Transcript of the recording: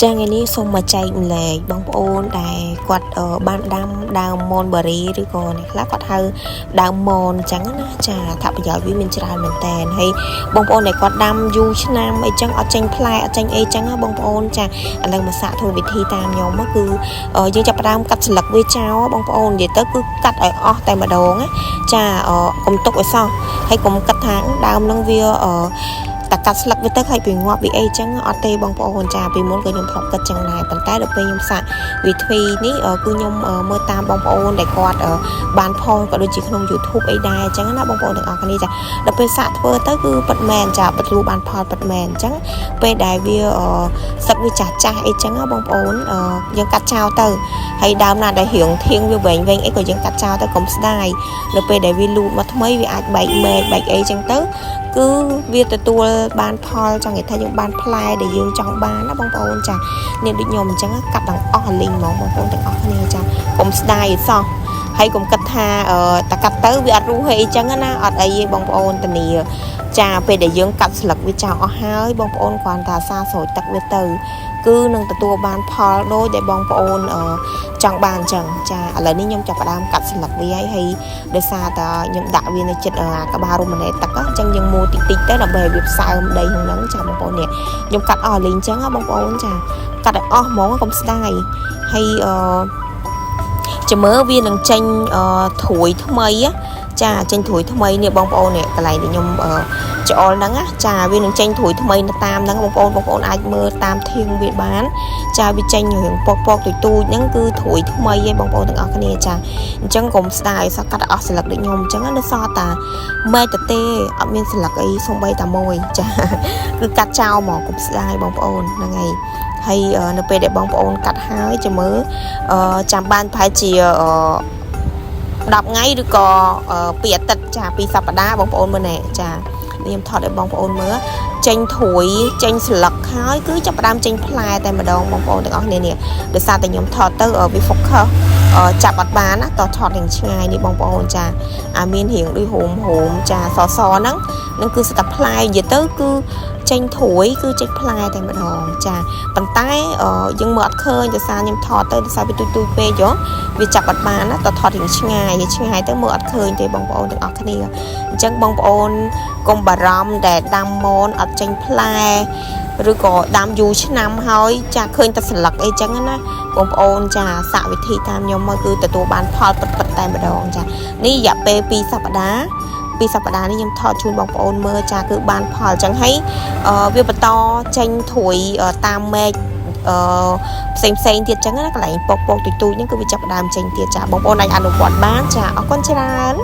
ចាថ្ងៃនេះសូមមកចែកម្លែកបងប្អូនដែលគាត់បានដាំដើមមនបារីឬក៏អ្នកខ្លះគាត់ហៅដើមមនអញ្ចឹងណាចាអត្ថប្រយោជន៍វាមានច្រើនមែនតើហើយបងប្អូនដែលគាត់ដាំយូរឆ្នាំអីចឹងអត់ចេញផ្លែអត់ចេញអីចឹងណាបងប្អូនចាឥឡូវមកសាកធ្វើវិធីតាមខ្ញុំគឺយើងចាប់ផ្ដើមកាត់ស្លឹកវាចោលបងប្អូននិយាយទៅគឺកាត់ឲ្យអស់តែម្ដងណាចាកុំទុកឲ្យសោះហើយកុំកាត់ថាដើមនឹងវាតែកាត់ស្លឹកវាទៅឲ្យវាងាប់វាអីចឹងអត់ទេបងប្អូនចាពីមុនក៏ខ្ញុំធ្លាប់គិតចឹងដែរប៉ុន្តែដល់ពេលខ្ញុំសាកវិធីនេះគឺខ្ញុំមើលតាមបងប្អូនដែលគាត់បានផលក៏ដូចជាក្នុង YouTube អីដែរចឹងណាបងប្អូនទាំងអស់គ្នាចាដល់ពេលសាកធ្វើទៅគឺពិតមែនចាបទលូបានផលពិតមែនចឹងពេលដែលវាសឹកវាចាស់អីចឹងណាបងប្អូនយើងកាត់ចោលទៅហើយដើមណាដែលរៀងធៀងវាវែងអីក៏យើងកាត់ចោលទៅកុំស្ដាយនៅពេលដែលវាលូតមកថ្មីវាអាចបែកមែកបែកអីចឹងទៅគឺវាទទួលបានផលចង់និយាយថាយើងបានផ្លែដែលយើងចង់បានណាបងប្អូនចានេះដូចខ្ញុំអញ្ចឹងកាត់ទាំងអស់លីងហ្មងបងប្អូនទាំងអស់គ្នាចាកុំស្ដាយសោះហើយកុំគិតថាតែកាត់ទៅវាអត់រស់អីចឹងណាអត់អីទេបងប្អូនធានាចាពេលដែលយើងកាត់ស្លឹកវាចោលអស់ហើយបងប្អូនគ្រាន់តែសាស្រោចទឹកវាទៅគឺនឹងទទួលបានផលដូចដែលបងប្អូនចង់បានអញ្ចឹងចាឥឡូវនេះខ្ញុំចាប់ផ្ដើមកាត់ស្លឹកវាហើយដោយសារតែខ្ញុំដាក់វានៅចិត្តក្បាលរមណីទឹកអញ្ចឹងយើងមួតិចទៅដើម្បីឲ្យវាផ្សើមដីហ្នឹងចាបងប្អូននេះខ្ញុំកាត់អស់លីងអញ្ចឹងបងប្អូនចាកាត់ឲ្យអស់ហ្មងកុំស្ដាយហើយចាំមើលវានឹងចេញត្រួយថ្មីចាចេញត្រួយថ្មីនេះបងប្អូននេះកន្លែងដែលខ្ញុំច្អល់ហ្នឹងចាវានឹងចេញត្រួយថ្មីនៅតាមហ្នឹងបងប្អូនអាចមើលតាមធៀងវាបានចាវាចេញរឿងពកទូចហ្នឹងគឺត្រួយថ្មីឯងបងប្អូនទាំងអស់គ្នាចាអញ្ចឹងកុំស្ដាយសោះកាត់អស់ស្លឹកដូចខ្ញុំអញ្ចឹងនៅសល់តាមែកទេអត់មានស្លឹកអីសំបីតែមួយចាគឺកាត់ចោលមកកុំស្ដាយបងប្អូនហ្នឹងហើយហើយនៅពេលដែលបងប្អូនកាត់ហើយចាំមើលចាំបានប្រហែលជា10ថ្ងៃឬក៏2អាទិត្យចា2សប្តាហ៍បងប្អូនមើលណែចាខ្ញុំថតឲ្យបងប្អូនមើលចេញត្រួយចេញស្លឹកហើយគឺចាប់ផ្ដើមចេញផ្លែតែម្ដងបងប្អូនទាំងអស់គ្នានេះដោយសារតែខ្ញុំថតទៅវា focus ចាប់អត់បានណាតោះថតយ៉ាងឆ្ងាយនេះបងប្អូនចាមានរៀងដូចហូមចាសហ្នឹងគឺស្តាប់ផ្លែនិយាយទៅគឺចេញត្រួយគឺចេញផ្លែតែម្ដងចាប៉ុន្តែយើងមើលអត់ឃើញដោយសារខ្ញុំថតទៅដោយសារវាទូចពេកវាចាប់អត់បានណាតោះថតរៀងឆ្ងាយទៅមើលអត់ឃើញទេបងប្អូនទាំងអស់គ្នាអញ្ចឹងបងប្អូនកុំបារម្ភដែលដាំមនអត់ចេញផ្លែឬក៏ដាំយូរឆ្នាំហើយចាឃើញតែស្លឹកអីចឹងណាបងប្អូនចាសាកវិធីតាមខ្ញុំមកគឺទទួលបានផលពិតតែម្ដងចានេះរយៈពេល2សប្តាហ៍នេះខ្ញុំថតជូនបងប្អូនមើលចាគឺបានផលចឹងហើយវាបន្តចេញត្រួយតាមមែកផ្សេងទៀតចឹងណាកន្លែងពកទូចហ្នឹងគឺវាចាប់ផ្ដើមចេញទៀតចាបងប្អូនអាចអនុវត្តបានចាអរគុណច្រើន